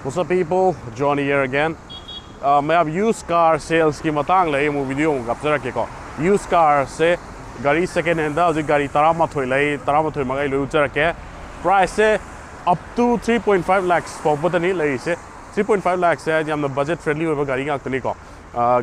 What's up people, Johnny here again. मैं अब used car sales की मतांग ले मु वीडियो गप्चर के को used car से गाड़ी second hand दा गाड़ी तरामाथोई ले तरामाथोई मगाई ले उचर के price से up to 3.5 lakhs पॉपुलर ले से 3.5 lakhs है जब budget friendly होगा गाड़ी का आकनी को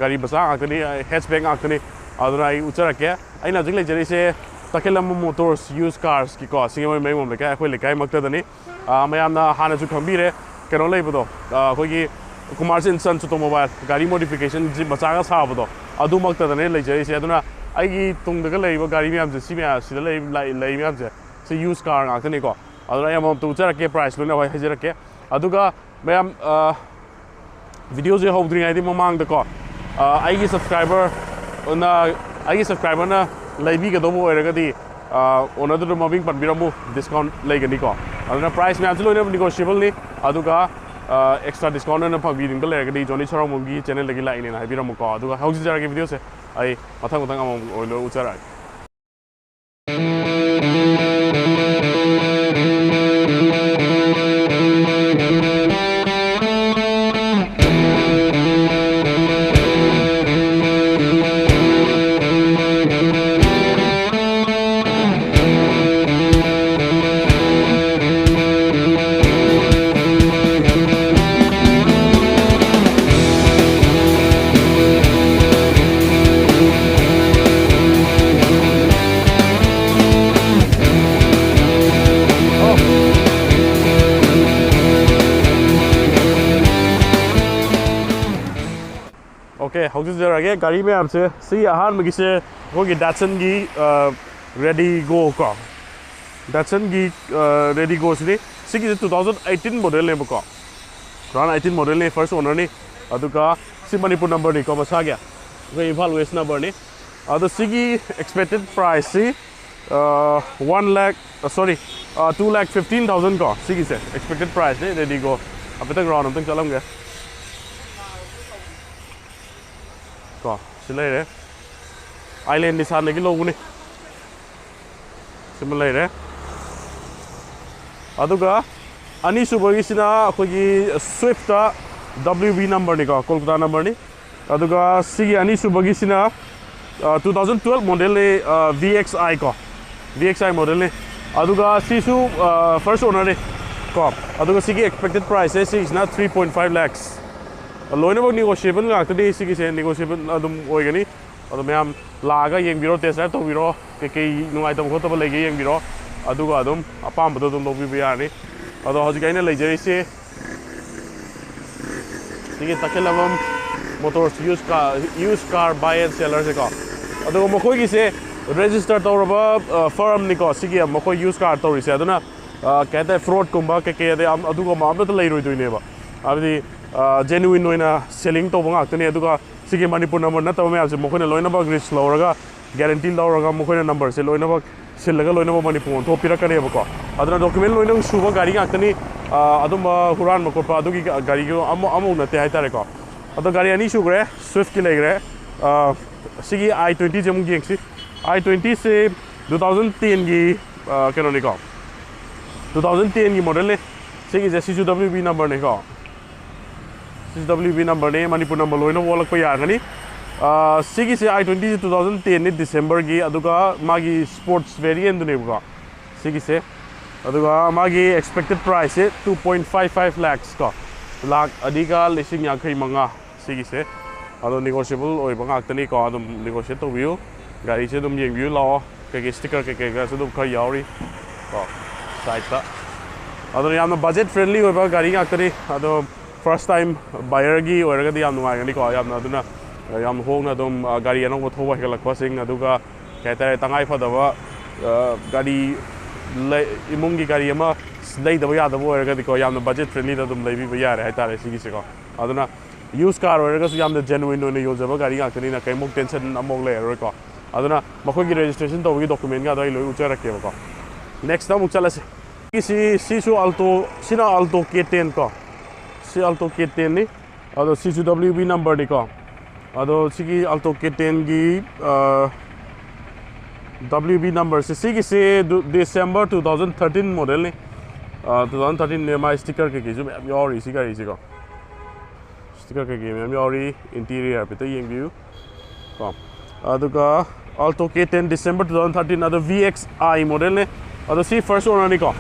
गाड़ी बसा आकनी hatchback आकनी अदुना उचर के अइना जिले जरी से Takhellambam Motors used cars की को Singjamei Mayengbam लेकाई कोई लेकाई मकतदनी मैं आमना हाने जो खंबीरे कनो ले बदो कोई कुमारसिन सन्स ऑटोमोबाइल गाड़ी मॉडिफिकेशन जी मचागा साबदो अदु मकतदने ले जरी से अदुना आइगी तुंगदगा लेबो गाड़ी में से सिमे सिदा ले में से use car ngakne ko aduna yam tu charake price luna wai hajirake aduga mayam video je howdring ai di mamang da ko aigi subscriber na laibi ga domo eraga di onadu moving panbiramu discount laigani ko aduna price me amsu loina negotiable ni aduga extra discount na phagbiring da laga di Johny Sarungbam gi channel lagi lai ne na habiramu ko aduga howji jarage video se ai mathang amam oilo uchara Okay, how is there again? गाड़ी में आपसे सही आहार में किसे वो कि Datsun की ready go का Datsun की ready go से सी किसे 2018 मॉडल ने बको 2018 मॉडल ने first owner ने अदुका सी मणिपुर नंबर ने को बसा गया वो Imphal West नंबर ने अदु सी की expected price सी 2,15,000 का सी किसे expected price ने ready go अभी तक round तक चलाऊंगा को सिले रे आइलैंड निशान ने की लोगों ने सिमले रे अदुगा अनी सुबगी सिना कोई स्विफ्ट WB नंबर ने का कोलकाता नंबर ने अदुगा सी अनी सुबगी सिना 2012 मॉडल ने VXI का VXI मॉडल ने अदुगा सीसु फर्स्ट ओनर ने को अदुगा सी की एक्सपेक्टेड प्राइस है सी इज ना 3.5 lakhs लोइनबो नेगोशिएबल गाक्तदी सिगी से नेगोशिएबल अदुम ओइगनी अदु मैम लागा येंबिरो टेस्ट ड्राइव तोबिरो के नुगाइतम खोतब लेगे येंबिरो अदुगा अदुम अपामबदो अदुम लोबिबो यानी अदु हजिकाइना लेजरिसे सिगी Takhellambam Motors used car buy and seller से को अदु मखोगी से रजिस्टर तौरबा फर्म निको सिगी मखो यूज कार तौरिसे अदुना कहते फ्रॉड कुंबा के अदुगा मामला तो लेरोय दुइनेबा अबदी genuine oina selling to banga tane aduga sigi manipur number na tawme ase mokhona loina ba risk lawraga guarantee lawraga mokhona number se loina ba sillaga loina ba manipur to pira kare ba ko aduna document loina suba gari ga tani adum huran ma ko pa adugi gari go amu na te hai tare ko adu gari ani sugre swift ki legre sigi i20 jam gi exi i20 se 2010 gi keno ni ko 2010 gi model ne sigi je CWB number ne ko CWB number ने Manipur number लोइनो वॉलक पे यागनी सिगी से i20 2010 ने दिसंबर की अदुगा मागी sports variant ने बुगा सिगी से अदुगा मागी expected price है 2.55 lakhs का लाख अधिका लिसिंग याखै मंगा सिगी से अदो नेगोशिएबल ओइ बंगा तनी को अदम नेगोशिएट तो व्यू गाड़ी से तुम येंग व्यू लाओ के स्टिकर के से तुम खै यावरी को साइड ता अदो याम बजट फ्रेंडली होबा गाड़ी याक्तनी अदो first time buyer gi oiraga di yam nungai gani ko yam aduna yam hongna dum gari anong thoba helakpa sing aduga kaitare tangai phadaba gari imung gi gari ama lei daba ya daba oiraga di ko yam budget friendly da dum leibi ba yare haitare sigi se ko aduna used car oiraga su yam genuine no use ba gari ngakani na kai mok tension amok le ro ko aduna makoi gi registration to gi document ga dai loi uchara ke ba ko next time uchalase si su alto sina alto K10 ko C Alto K10 ने अदो CWB number ने को अदो सिगी Alto K10 की WB number से सिगी से दिसंबर 2013 model ने 2013 ne mai sticker ke ke zum yori si gari si ko sticker ke ke me yori interior pe to yeng view ko aduga Alto K10 December 2013 adu VXI model ne adu si first owner ni ko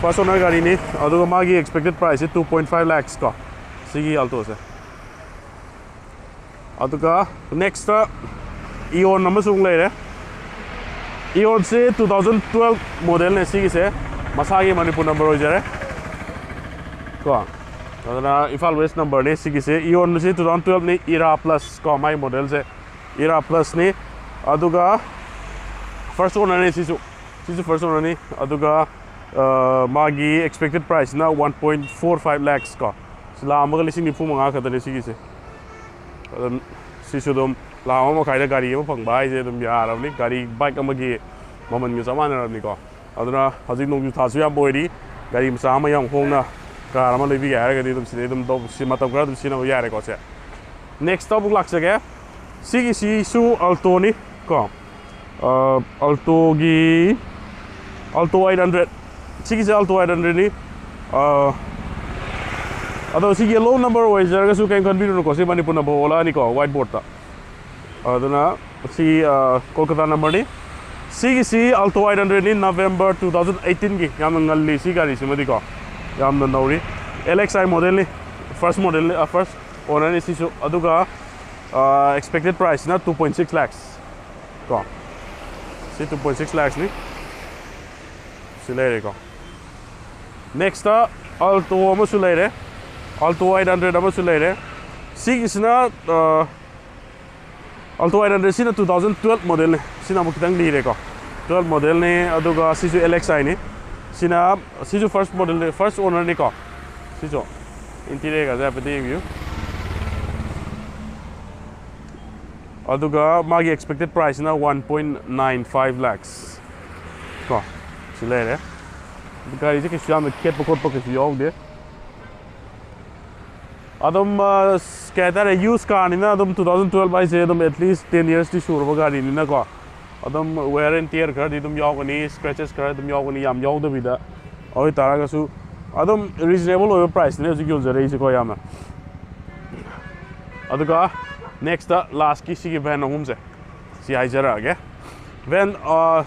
first owner gari ni aduga magi expected price is 2.5 lakhs ko sigi Alto se aduga next Eon number sung leire Eon se 2012 model ne sigi se masagi Manipur number ho jare ko adana Imphal West number ne sigi se Eon se 2012 ni Era Plus ko my model se Era Plus ni aduga first owner ne sisu first owner ni aduga magi expected price na 1.45 lakhs ka sila amaga lising ni pumanga ka tane sigi se sisu dum la ama kai da gari ma phang bai je dum yar ni gari bike amagi maman mi samana ni ko aduna hajik nong ju thasu ya boidi gari msa ama yang hongna car ma lebi ga ga dum sine dum do sima tab ga dum sina ya re ko se next up laksa ga sigi sisu Alto ni ko Alto 800 sigi se Alto 800 ni ado sigi low number wise ga su kan convene ko se Manipur number ola ni ko whiteboard ta aduna si Kolkata number ni sigi si Alto 800 ni November 2018 gi yam ngalli si gari si madi ko yam na nauri LXI model ni first model ni first owner ni si aduga expected price na 2.6 lakhs ko si 2.6 lakhs ni silere ko next Alto ama sulere Alto 800 ama sulere sigi sina Alto 800 sina 2012 model ni sina mo kitang lire ko 12 model ni aduga sisu LXI ni sina sisu first model ni first owner ni ko sisu interior ga zapati view aduga magi expected price na 1.95 lakhs ko silere gari je ke sham ket pokot pokot yog de adum कहता है use car नहीं ना तुम 2012 by से तुम at least 10 years T शुरू हो गाड़ी नहीं ना को तुम वेयर एंड टियर कर दी तुम याव को नहीं स्क्रैचेस कर तुम याव को नहीं याम याव तो बिदा और तारा का सु तुम रीजनेबल हो प्राइस नहीं जो क्यों जरे इसे को याम अदुगा नेक्स्ट लास्ट की सी की वैन होम से सी आई जरा आगे वैन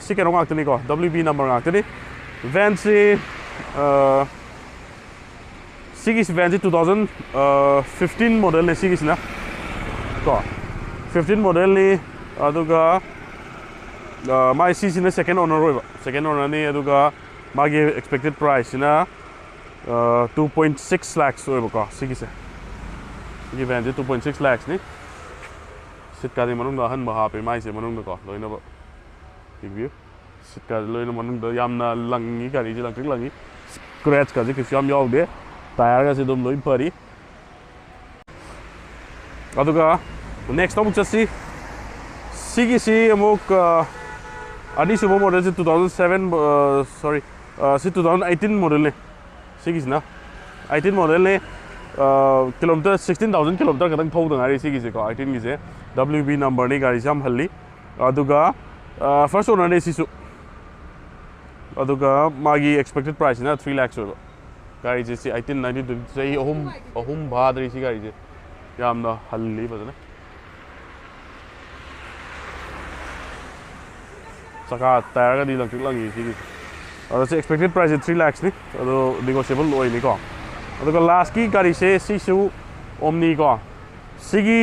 सी के नोंग आते नहीं को WB नंबर आते नहीं वैन से Sigis van 2015 model ne Sigis na ko 15 model ni aduga my Sigis ne second owner roiba second owner ni aduga magi expected price na 2.6 lakhs roiba ko Sigis Sigis van 2.6 lakhs ni sit ka di manung da han ba ha pe mai se manung da ko loina ba view sit ka loina manung da yamna langi ka ri lang langi scratch ka ji ke yam yaw de tire ga se dum loi pari aduga next amuk chasi sigi si amuk ani sumo model se 2007 sorry si 2018 model ne sigi na 18 model ne kilometer 16000 kilometer kadang thau dang ari sigi se ko 18 gi se WB number ni gari sam halli aduga first owner ne sisu aduga magi expected price na 3 lakhs ho gari je si 1892 sei ahum bhadri si gari je yamna halli badana saka tire ga di lang langi si ado se expected price is 3 lakhs ni ado negotiable oi ni ko ado last ki gari se sisu omni ko sigi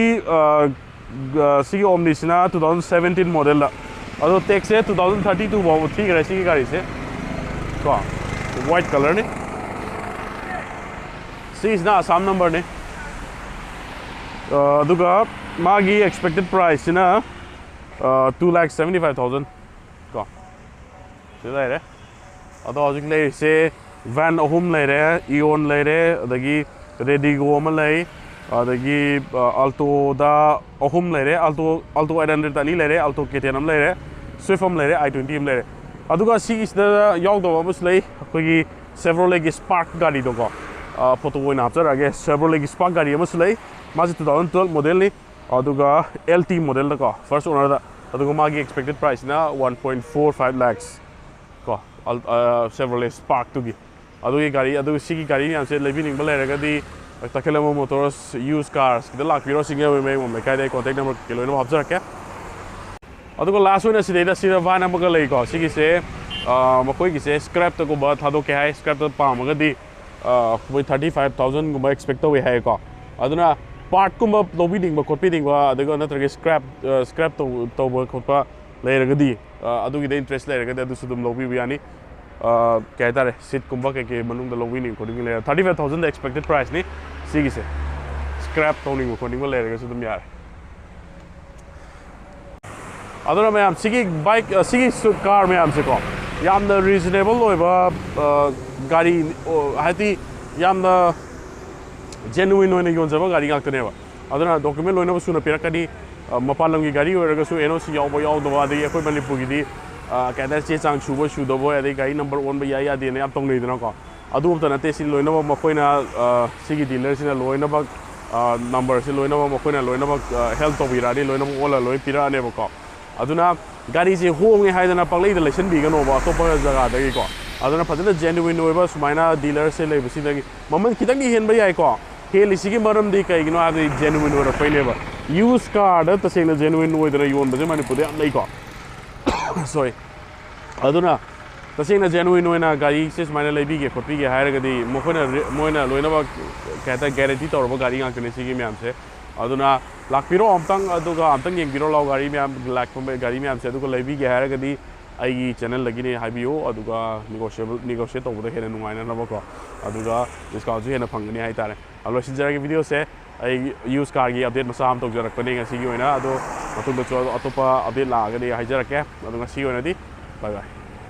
sigi omni sina 2017 model la ado tech se 2032 bo thi gari sigi gari se ko white color ni Is na Assam number ne aduga magi expected price na 2,75,000 ko sida re ado hojik le se van ahum le re Eon le re adagi Redigo ma le adagi Alto da ahum le re Alto 800 tani le re Alto K10 am le re Swift am le re i20 am le re aduga si is da yaw do bus le kogi Chevrolet Spark gari do ko photo wina hapchar age Chevrolet Spark gari ama sulai maji 2012 model ni aduga LT model da ko first owner da aduga magi expected price na 1.45 lakhs ko Chevrolet Spark to gi ꯑꯗꯨꯒꯤ ꯒꯥꯔꯤ ꯑꯗꯨ ꯁꯤꯒꯤ ꯒꯥꯔꯤ ꯃꯌꯥꯝꯁꯦ ꯂꯩꯕꯤꯅꯤꯡꯕ ꯂꯩꯔꯒꯗꯤ Takhellambam Motors used cars ꯀꯤꯗ ꯂꯥꯛꯄꯤꯔꯣ Singjamei Mayengbam ꯂꯩꯀꯥꯏꯗ contact number ꯀꯩ ꯂꯣꯏꯅꯃꯛ ꯍꯥꯞꯆꯔꯛꯀꯦ ꯑꯗꯨꯒ ꯂꯥꯁ ꯑꯣꯏꯅ ꯁꯤꯗ ꯚꯥꯟ ꯑꯃꯒ ꯂꯩꯀꯣ ꯁꯤꯒꯤꯁꯦ ꯃꯈꯣꯏꯒꯤꯁꯦ ꯁ꯭ꯀ꯭ꯔꯦꯞꯇꯒꯨꯝꯕ ꯊꯥꯗꯣꯛꯀꯦ ꯍꯥꯏ ꯁ꯭ꯀ꯭ꯔꯦꯞꯇ ꯄꯥꯝꯃꯒꯗꯤ ꯃꯣꯏ 35,000ꯒꯨꯝꯕ ꯑꯦꯛꯁꯄꯦꯛ ꯇꯧꯏ ꯍꯥꯏꯀꯣ ꯑꯗꯨꯅ ꯄꯥꯔꯠꯀꯨꯝꯕ ꯂꯧꯕꯤꯅꯤꯡꯕ ꯈꯣꯠꯄꯤꯅꯤꯡꯕ ꯑꯗꯨꯒ ꯅꯠꯇ꯭ꯔꯒ ꯁ꯭ꯀ꯭ꯔꯦꯞ ꯇꯧꯕ ꯈꯣꯠꯄ ꯂꯩꯔꯒꯗꯤ ꯑꯗꯨꯒꯤꯗ ꯏꯟꯇꯔꯦꯁ ꯂꯩꯔꯒꯗꯤ ꯑꯗꯨꯁꯨ ꯑꯗꯨꯝ ꯂꯧꯕꯤꯕ ꯌꯥꯅꯤ ꯀꯩ ꯍꯥꯏꯇꯥꯔꯦ ꯁꯤꯠꯀꯨꯝꯕ ꯀꯩꯀꯩ ꯃꯅꯨꯡꯗ ꯂꯧꯕꯤꯅꯤꯡꯕ ꯈꯣꯠꯅꯤꯡꯕ ꯂꯩꯔ 35,000ꯗ ꯑꯦꯛꯁꯄꯦꯛꯇꯦꯠ ꯄ꯭ꯔꯥꯏꯁꯅꯤ ꯁꯤꯒꯤꯁꯦ ꯁ꯭ꯀ꯭ꯔꯦꯞ ꯇꯧꯅꯤꯡꯕ ꯈꯣꯠꯅꯤꯡꯕ ꯂꯩꯔꯒꯁꯨ ꯑꯗꯨꯝ ꯌꯥꯔꯦ ꯑꯗꯨꯅ ꯃꯌꯥꯝ ꯁꯤꯒꯤ ꯕꯥꯏꯛ ꯁꯤꯒꯤ ꯀꯥꯔ ꯃꯌꯥꯝꯁꯦꯀꯣ ꯌꯥꯝꯅ ꯔꯤꯖꯅꯦꯕꯜ ꯑꯣꯏꯕ ꯒꯥꯔꯤ ꯍꯥꯏꯗꯤ ꯌꯥꯝꯅ ꯖꯦꯅꯨꯏꯟ ꯑꯣꯏꯅ ꯌꯣꯟꯖꯕ ꯒꯥꯔꯤ ꯉꯥꯛꯇꯅꯦꯕ ꯑꯗꯨꯅ ꯗꯣꯀꯨꯃꯦꯟ ꯂꯣꯏꯅꯃꯛ ꯁꯨꯅ ꯄꯤꯔꯛꯀꯅꯤ ꯃꯄꯥꯟ ꯂꯝꯒꯤ ꯒꯥꯔꯤ ꯑꯣꯏꯔꯒꯁꯨ NOC ꯌꯥꯎꯕ ꯌꯥꯎꯗꯕ ꯑꯗꯒꯤ ꯑꯩꯈꯣꯏ ꯃꯅꯤꯄꯨꯔꯒꯤꯗꯤ ꯀꯩ ꯍꯥꯏꯇꯥꯔꯦ ꯆꯦ ꯆꯥꯡ ꯁꯨꯕ ꯁꯨꯗꯕ ꯑꯗꯩ ꯒꯥꯔꯤ ꯅꯝꯕꯔ ꯑꯣꯟꯕ ꯌꯥꯏ ꯌꯥꯗꯦꯅ ꯌꯥꯝ ꯇꯧꯅꯩꯗꯅꯀꯣ ꯑꯗꯨ ꯑꯝꯇ ꯅꯠꯇꯦ ꯁꯤ ꯂꯣꯏꯅꯃꯛ ꯃꯈꯣꯏꯅ ꯁꯤꯒꯤ ꯗꯤꯂꯔꯁꯤꯅ ꯂꯣꯏꯅꯃꯛ ꯅꯝꯕꯔꯁꯤ ꯂꯣꯏꯅꯃꯛ ꯃꯈꯣꯏꯅ ꯂꯣꯏꯅꯃꯛ ꯍꯦꯜꯞ ꯇꯧꯕꯤꯔꯛꯑꯅꯤ ꯂꯣꯏꯅꯃꯛ ꯑꯣꯜꯂ ꯂꯣꯏ ꯄꯤꯔꯛꯑꯅꯦꯕꯀꯣ ꯑꯗꯨꯅ ꯒꯥꯔꯤꯁꯦ ꯍꯣꯡꯉꯦ ꯍꯥꯏꯗꯅ ꯄꯪꯂꯩꯗ ꯂꯩꯁꯟꯕꯤꯒꯅꯣꯕ ꯑꯇꯣꯞꯄ ꯖꯒꯥꯗꯒꯤꯀꯣ ꯑꯗꯨꯅ ꯐꯖꯅ ꯖꯦꯅꯨꯏꯟ ꯑꯣꯏꯕ ꯁꯨꯃꯥꯏꯅ ꯗꯤꯂꯔꯁꯦ ꯂꯩꯕꯁꯤꯗꯒꯤ ꯃꯃꯜ ꯈꯤꯇꯪꯗꯤ ꯍꯦꯟꯕ ꯌꯥꯏꯀꯣ ꯍꯦꯜꯂꯤꯁꯤꯒꯤ ꯃꯔꯝꯗꯤ ꯀꯩꯒꯤꯅꯣ ꯍꯥꯏꯕꯗꯤ ꯖꯦꯅꯨꯏꯟ ꯑꯣꯏꯔꯛꯄꯩꯅꯦꯕ ꯌꯨꯁ ꯀꯥꯔꯗ ꯇꯁꯦꯡꯅ ꯖꯦꯅꯨꯏꯟ ꯑꯣꯏꯗꯅ ꯌꯣꯟꯕꯁꯦ ꯃꯅꯤꯄꯨꯔꯗ ꯌꯥꯝ ꯂꯩꯀꯣ ꯁꯣꯔꯤ ꯑꯗꯨꯅ ꯇꯁꯦꯡꯅ ꯖꯦꯅꯨꯏꯟ ꯑꯣꯏꯅ ꯒꯥꯔꯤꯁꯦ ꯁꯨꯃꯥꯏꯅ ꯂꯩꯕꯤꯒꯦ ꯈꯣꯠꯄꯤꯒꯦ ꯍꯥꯏꯔꯒꯗꯤ ꯃꯣꯏꯅ ꯂꯣꯏꯅꯃꯛ ꯀꯩ ꯍꯥꯏꯇꯥꯔꯦ ꯒꯦꯔꯦꯟꯇꯤ ꯇꯧꯔꯕ ꯒꯥꯔꯤ ꯉꯥꯛꯇꯅꯦ ꯁꯤꯒꯤ ꯃꯌꯥꯝꯁꯦ ꯑꯗꯨꯅ ꯂꯥꯛꯄꯤꯔꯣ ꯑꯝꯇꯪ ꯑꯗꯨꯒ ꯑꯝꯇꯪ ꯌꯦꯡꯕꯤꯔꯣ ꯂꯥꯎ ꯒꯥꯔꯤ ꯃꯌꯥꯝ ꯂꯥꯛꯄ ꯒꯥꯔꯤ ꯃꯌꯥꯝꯁꯦ ꯑꯗꯨꯒ ꯂꯩꯕꯤꯒꯦ ꯍꯥꯏꯔꯒꯗꯤ ꯑꯩꯒꯤ ꯆꯦꯅꯦꯜꯗꯒꯤꯅꯦ ꯍꯥꯏꯕꯤꯌꯨ ꯑꯗꯨꯒ ꯅꯤꯒꯣꯁꯤꯌꯦꯠ ꯇꯧꯕꯗ ꯍꯦꯟꯅ ꯅꯨꯡꯉꯥꯏꯅꯅꯕꯀꯣ ꯑꯗꯨꯒ ꯗꯤꯁꯀꯥꯎꯟꯁꯨ ꯍꯦꯟꯅ ꯐꯪꯒꯅꯤ ꯍꯥꯏꯇꯥꯔꯦ ꯂꯣꯏꯁꯤꯟꯖꯔꯒꯦ ꯚꯤꯗꯤꯑꯣꯁꯦ ꯑꯩ ꯌꯨꯁ ꯀꯥꯔꯒꯤ ꯑꯞꯗꯦꯠ ꯃꯆꯥ ꯑꯃ ꯇꯧꯖꯔꯛꯄꯅꯦ ꯉꯁꯤꯒꯤ ꯑꯣꯏꯅ ꯑꯗꯣ ꯃꯇꯨꯡꯗꯁꯨ ꯑꯇꯣꯞꯄ ꯑꯞꯗꯦꯠ ꯂꯥꯛꯑꯒꯗꯤ ꯍꯥꯏꯖꯔꯛꯀꯦ ꯑꯗꯣ ꯉꯁꯤꯒꯤ ꯑꯣꯏꯅꯗꯤ ꯕꯥꯏ ꯕꯥꯏ